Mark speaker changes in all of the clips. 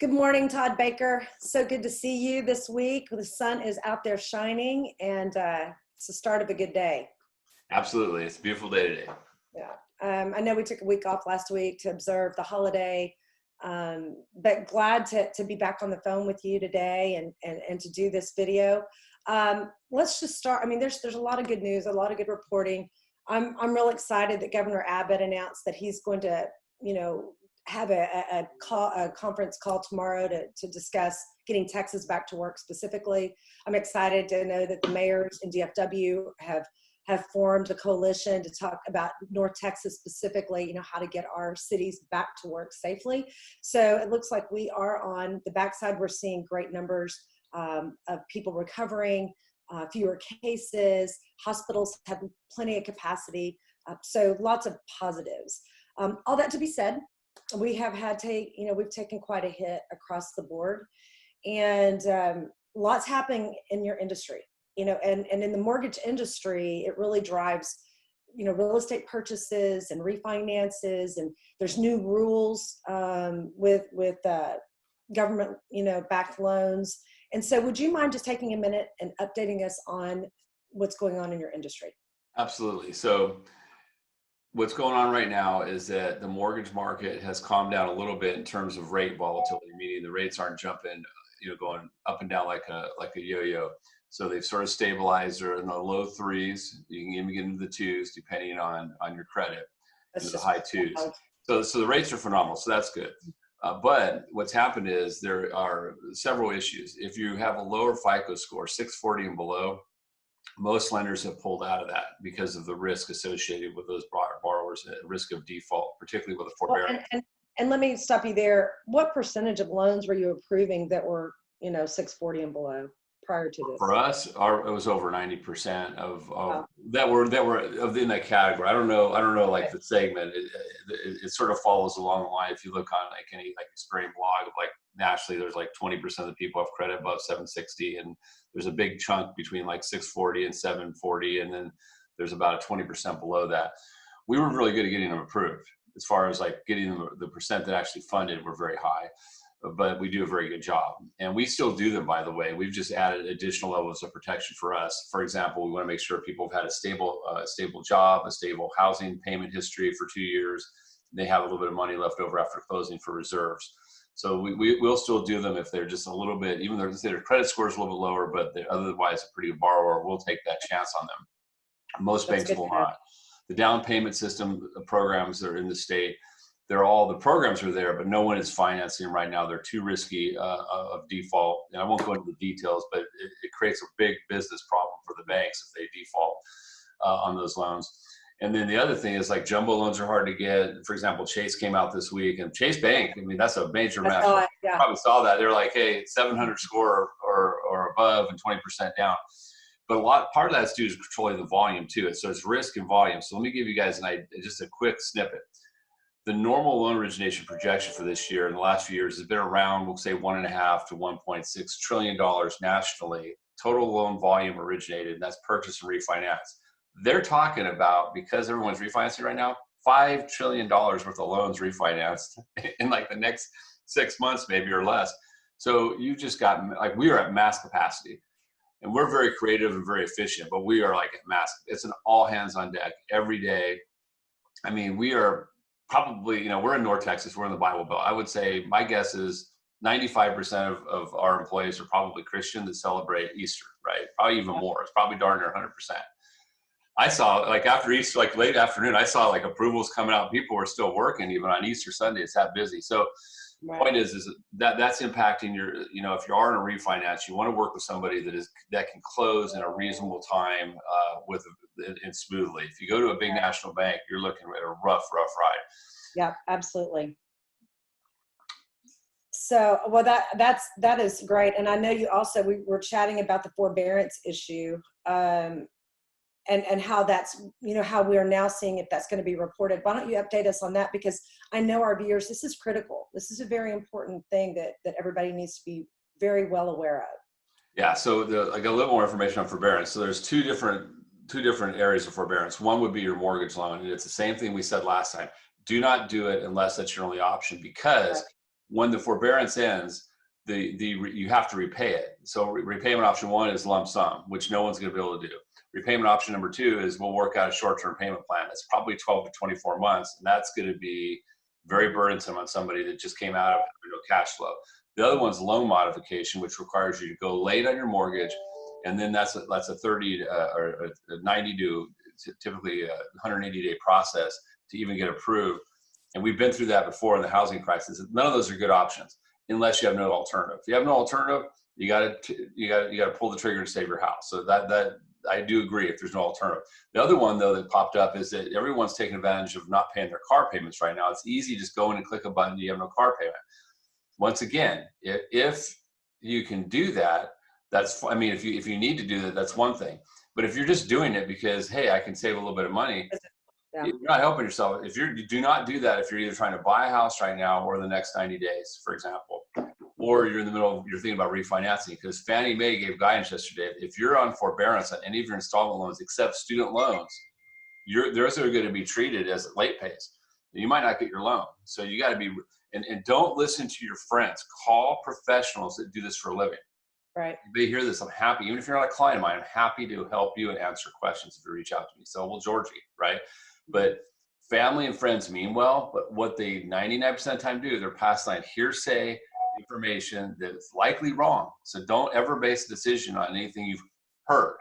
Speaker 1: Good morning, Todd Baker. So good to see you this week. The sun is out there shining, and it's the start of a good day.
Speaker 2: Absolutely. It's a beautiful day today.
Speaker 1: Yeah. I know we took a week off last week to observe the holiday, but glad to be back on the phone with you today and to do this video. Let's just start. I mean, there's a lot of good news, a lot of good reporting. I'm real excited that Governor Abbott announced that he's going to, have a conference call tomorrow to discuss getting Texas back to work specifically. I'm excited to know that the mayors in DFW have formed a coalition to talk about North Texas specifically, how to get our cities back to work safely. So it looks like we are on the backside. We're seeing great numbers of people recovering, fewer cases, hospitals have plenty of capacity. So lots of positives. All that to be said, we have we've taken quite a hit across the board, and lots happening in your industry, and in the mortgage industry, it really drives, real estate purchases and refinances, and there's new rules with government, backed loans. And so would you mind just taking a minute and updating us on what's going on in your industry?
Speaker 2: Absolutely. So what's going on right now is that the mortgage market has calmed down a little bit in terms of rate volatility, meaning the rates aren't jumping, going up and down like a yo-yo. So they've sort of stabilized. They're in the low threes. You can even get into the twos depending on your credit, into the high twos. So the rates are phenomenal. So that's good. But what's happened is there are several issues. If you have a lower FICO score, 640 and below, most lenders have pulled out of that because of the risk associated with those borrowers, at risk of default, particularly with a forbearance.
Speaker 1: And let me stop you there. What percentage of loans were you approving that were, 640 and below prior to this?
Speaker 2: For us, it was over 90% of wow. that were in that category. I don't know, like the segment. It sort of follows along the line. If you look on like any Experian blog of like nationally, there's like 20% of the people have credit above 760, and there's a big chunk between like 640 and 740, and then there's about a 20% below that. We were really good at getting them approved. As far as like getting them, the percent that actually funded were very high, but we do a very good job, and we still do them, by the way. We've just added additional levels of protection for us. For example, we want to make sure people have had a stable job, a stable housing payment history for 2 years. They have a little bit of money left over after closing for reserves. So we'll still do them if they're just a little bit, even though their credit score is a little bit lower, but they're otherwise a pretty good borrower, we'll take that chance on them. Most banks will not. The down payment system programs that are in the state, the programs are there, but no one is financing them right now. They're too risky of default. And I won't go into the details, but it creates a big business problem for the banks if they default on those loans. And then the other thing is like jumbo loans are hard to get. For example, Chase came out this week, and Chase Bank, I mean, that's a major mess. You probably saw that. They're like, hey, 700 score or above and 20% down. But part of that's due to controlling the volume too. So it's risk and volume. So let me give you guys just a quick snippet. The normal loan origination projection for this year in the last few years has been around, we'll say $1.5 to $1.6 trillion nationally, total loan volume originated, and that's purchase and refinance. They're talking about, because everyone's refinancing right now, $5 trillion worth of loans refinanced in like the next 6 months, maybe, or less. So you just got, like, we are at mass capacity, and we're very creative and very efficient, but we are like at mass. It's an all hands on deck every day. I mean, we are probably, we're in North Texas, we're in the Bible Belt. I would say my guess is 95% of our employees are probably Christian that celebrate Easter, right? Probably even more. It's probably darn near 100%. I saw, like, after Easter, like late afternoon, I saw like approvals coming out. People were still working even on Easter Sunday. It's that busy. So the point is that's impacting your, if you are in a refinance, you want to work with somebody that can close in a reasonable time and smoothly. If you go to a big national bank, you're looking at a rough ride.
Speaker 1: Yeah, absolutely. So, well, that is great. And I know you also, we were chatting about the forbearance issue, and how that's, how we are now seeing if that's going to be reported. Why don't you update us on that? Because I know our viewers, this is critical. This is a very important thing that everybody needs to be very well aware of.
Speaker 2: Yeah. So I got a little more information on forbearance. So there's two different areas of forbearance. One would be your mortgage loan. And it's the same thing we said last time. Do not do it unless that's your only option, because when the forbearance ends, you have to repay it. So repayment option one is lump sum, which no one's going to be able to do. Repayment option number two is we'll work out a short-term payment plan. That's probably 12 to 24 months, and that's going to be very burdensome on somebody that just came out of no cash flow. The other one's loan modification, which requires you to go late on your mortgage, and then that's a 30 or a 90 to typically a 180-day process to even get approved. And we've been through that before in the housing crisis. None of those are good options unless you have no alternative. If you have no alternative, you got to pull the trigger to save your house. So that I do agree if there's no alternative. The other one though that popped up is that everyone's taking advantage of not paying their car payments right now. It's easy to just go in and click a button. You have no car payment. Once again, if you can do that, I mean, if you need to do that, that's one thing. But if you're just doing it because, hey, I can save a little bit of money, you're not helping yourself. You do not do that if you're either trying to buy a house right now or the next 90 days, for example, or you're in the middle of, you're thinking about refinancing, because Fannie Mae gave guidance yesterday. If you're on forbearance on any of your installment loans except student loans, those are going to be treated as late pays. You might not get your loan. So you got to be, and don't listen to your friends. Call professionals that do this for a living.
Speaker 1: Right.
Speaker 2: They hear this. I'm happy. Even if you're not a client of mine, I'm happy to help you and answer questions if you reach out to me. So will Georgie, right? But family and friends mean well, but what they 99% of the time do, they're passing on hearsay information that's likely wrong. So don't ever base a decision on anything you've heard,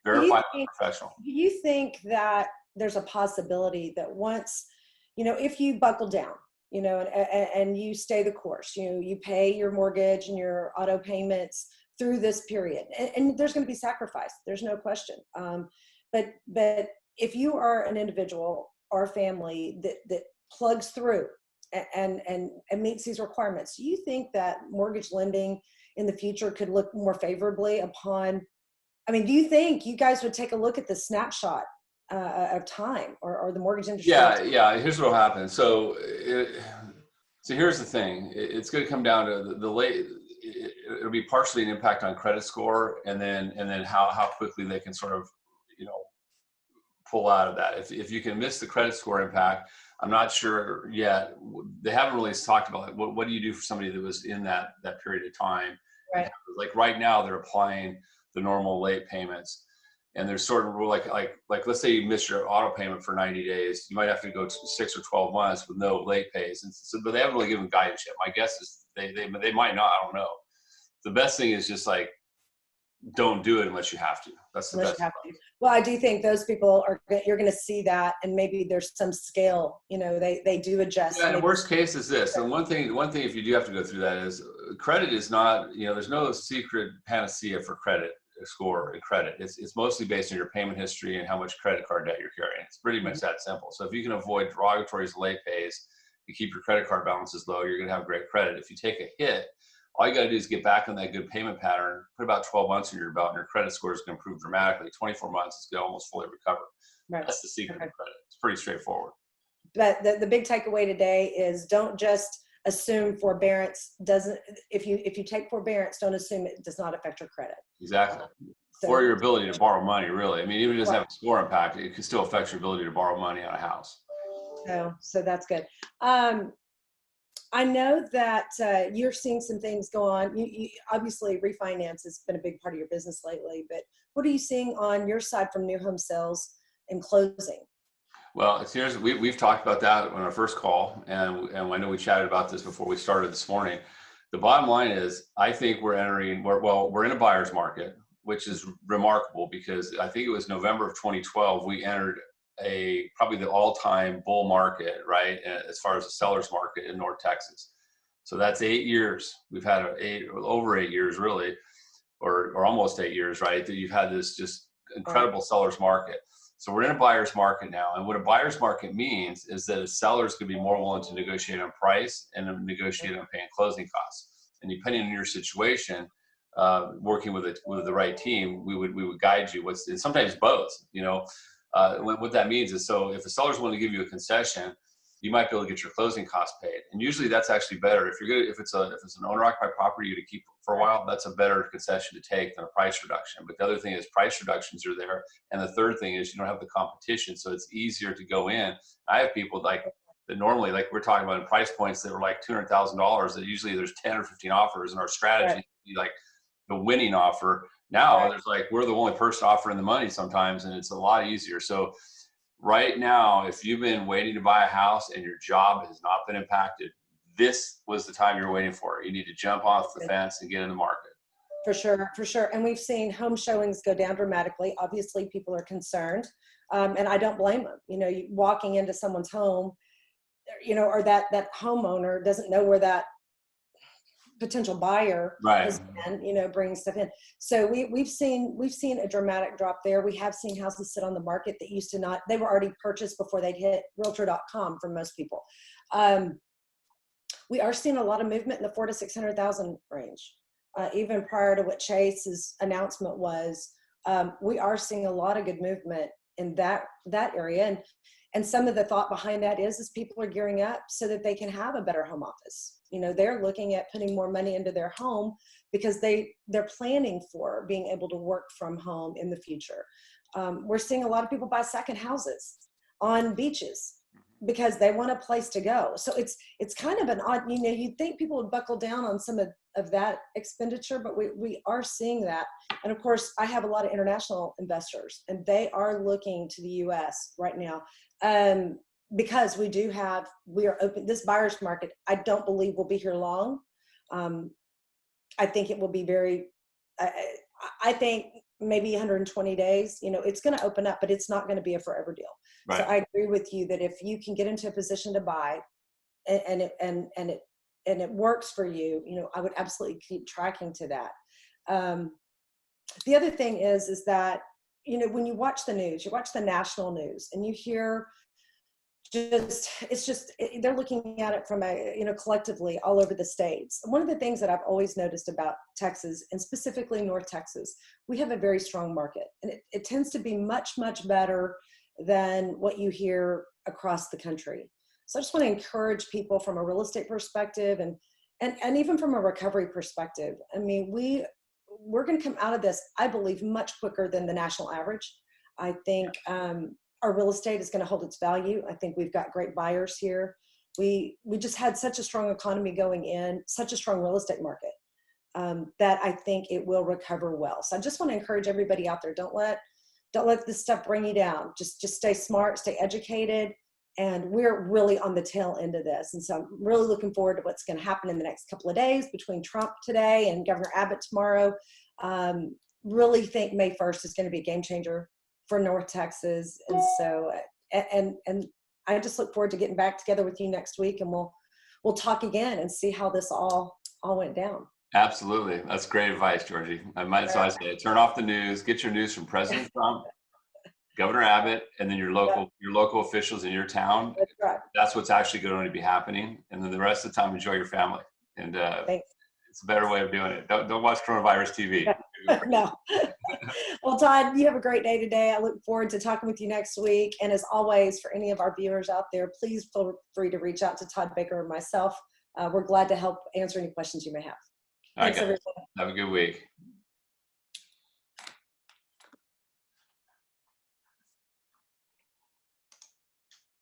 Speaker 2: verify with a professional.
Speaker 1: Do you think that there's a possibility that once, if you buckle down, and you stay the course, you pay your mortgage and your auto payments through this period, and there's going to be sacrifice, there's no question. But if you are an individual or a family that plugs through and meets these requirements, do you think that mortgage lending in the future could look more favorably upon, do you think you guys would take a look at the snapshot of time or the mortgage industry?
Speaker 2: Yeah. Here's what will happen. So here's the thing. It's going to come down to the late. It'll be partially an impact on credit score, and then how quickly they can sort of, pull out of that. If you can miss the credit score impact, I'm not sure yet. They haven't really talked about it. What do you do for somebody that was in that period of time?
Speaker 1: Right.
Speaker 2: Like right now, they're applying the normal late payments. And there's sort of like let's say you miss your auto payment for 90 days, you might have to go 6 or 12 months with no late pays. And so, but they haven't really given guidance yet. My guess is they might not. I don't know. The best thing is just like, don't do it unless you have to. That's the best.
Speaker 1: Well, I do think those people you're going to see that, and maybe there's some scale. They do adjust.
Speaker 2: Yeah, and worst case is this. And one thing, if you do have to go through that is credit is not. There's no secret panacea for credit score and credit. It's mostly based on your payment history and how much credit card debt you're carrying. It's pretty much that simple. So if you can avoid derogatories, late pays, you keep your credit card balances low, you're going to have great credit. If you take a hit, all you got to do is get back on that good payment pattern, put about 12 months under your belt, and your credit score is going to improve dramatically. 24 months, it's going to almost fully recover. Right. That's the secret of credit. It's pretty straightforward.
Speaker 1: But the big takeaway today is don't just assume forbearance doesn't, if you take forbearance, don't assume it does not affect your credit.
Speaker 2: Exactly. Or your ability to borrow money, really. Even if it doesn't have a score impact, it can still affect your ability to borrow money on a house.
Speaker 1: So that's good. I know that you're seeing some things go on. You obviously refinance has been a big part of your business lately, but what are you seeing on your side from new home sales and closing?
Speaker 2: Well, we've talked about that on our first call, and I know we chatted about this before we started this morning. The bottom line is, I think we're in a buyer's market, which is remarkable because I think it was November of 2012 we entered probably the all-time bull market, right, as far as the seller's market in North Texas. So that's 8 years. We've had over 8 years, really, or almost 8 years, right, that you've had this just incredible seller's market. So we're in a buyer's market now. And what a buyer's market means is that a seller's going to be more willing to negotiate on price and negotiate on paying closing costs. And depending on your situation, working with the right team, we would guide you. And sometimes both, what that means is, so if a seller's willing to give you a concession, you might be able to get your closing costs paid. And usually that's actually better. If it's an owner-occupied property you to keep for a while, that's a better concession to take than a price reduction. But the other thing is price reductions are there. And the third thing is you don't have the competition. So it's easier to go in. I have people that that normally, like we're talking about in price points that were like $200,000, that usually there's 10 or 15 offers, and our strategy
Speaker 1: Right.
Speaker 2: would be like the winning offer. Now
Speaker 1: Right.
Speaker 2: there's like, we're the only person offering the money sometimes, and it's a lot easier. So right now, if you've been waiting to buy a house and your job has not been impacted, this was the time you're waiting for. You need to jump off the fence and get in the market.
Speaker 1: For sure, for sure. And we've seen home showings go down dramatically. Obviously, people are concerned, and I don't blame them. You know, walking into someone's home, you know, or that homeowner doesn't know where that potential buyer
Speaker 2: Right.
Speaker 1: has been, you know, bringing stuff in. So we've seen a dramatic drop there. We have seen houses sit on the market that used to not, they were already purchased before they'd hit realtor.com for most people. We are seeing a lot of movement in the 400,000 to 600,000 range. Even prior to what Chase's announcement was, we are seeing a lot of good movement in that area. And some of the thought behind that is people are gearing up so that they can have a better home office. You know, they're looking at putting more money into their home because they're planning for being able to work from home in the future. We're seeing a lot of people buy second houses on beaches because they want a place to go. So it's kind of an odd, you know, you'd think people would buckle down on some of that expenditure, but we are seeing that. And of course, I have a lot of international investors, and they are looking to the US right now, because we are open, this buyer's market, I don't believe will be here long. I think it will be I think maybe 120 days, you know, it's going to open up, but it's not going to be a forever deal.
Speaker 2: Right.
Speaker 1: So I agree with you that if you can get into a position to buy and it works for you, you know, I would absolutely keep tracking to that. The other thing is that, you know, when you watch the news, you watch the national news and you hear they're looking at it from you know, collectively all over the states. One of the things that I've always noticed about Texas, and specifically North Texas, we have a very strong market, and it tends to be much, much better than what you hear across the country. So I just want to encourage people from a real estate perspective and even from a recovery perspective. I mean, we're going to come out of this, I believe, much quicker than the national average. I think our real estate is going to hold its value. I think we've got great buyers here. We just had such a strong economy going in, such a strong real estate market, that I think it will recover well. So I just want to encourage everybody out there, don't let this stuff bring you down. Just stay smart, stay educated. And we're really on the tail end of this. And so I'm really looking forward to what's going to happen in the next couple of days between Trump today and Governor Abbott tomorrow. Really think May 1st is going to be a game changer for North Texas. And so, and I just look forward to getting back together with you next week, and we'll talk again and see how this all went down.
Speaker 2: Absolutely. That's great advice, Georgie. So I say, turn off the news, get your news from President Trump, Governor Abbott, and then your local officials in your town.
Speaker 1: That's right.
Speaker 2: That's what's actually going to be happening. And then the rest of the time, enjoy your family. And
Speaker 1: Thanks.
Speaker 2: it's a better way of doing it. Don't watch coronavirus TV.
Speaker 1: No. Well, Todd, you have a great day today. I look forward to talking with you next week. And as always, for any of our viewers out there, please feel free to reach out to Todd Baker or myself. We're glad to help answer any questions you may have. Thanks, everyone.
Speaker 2: Have a good week.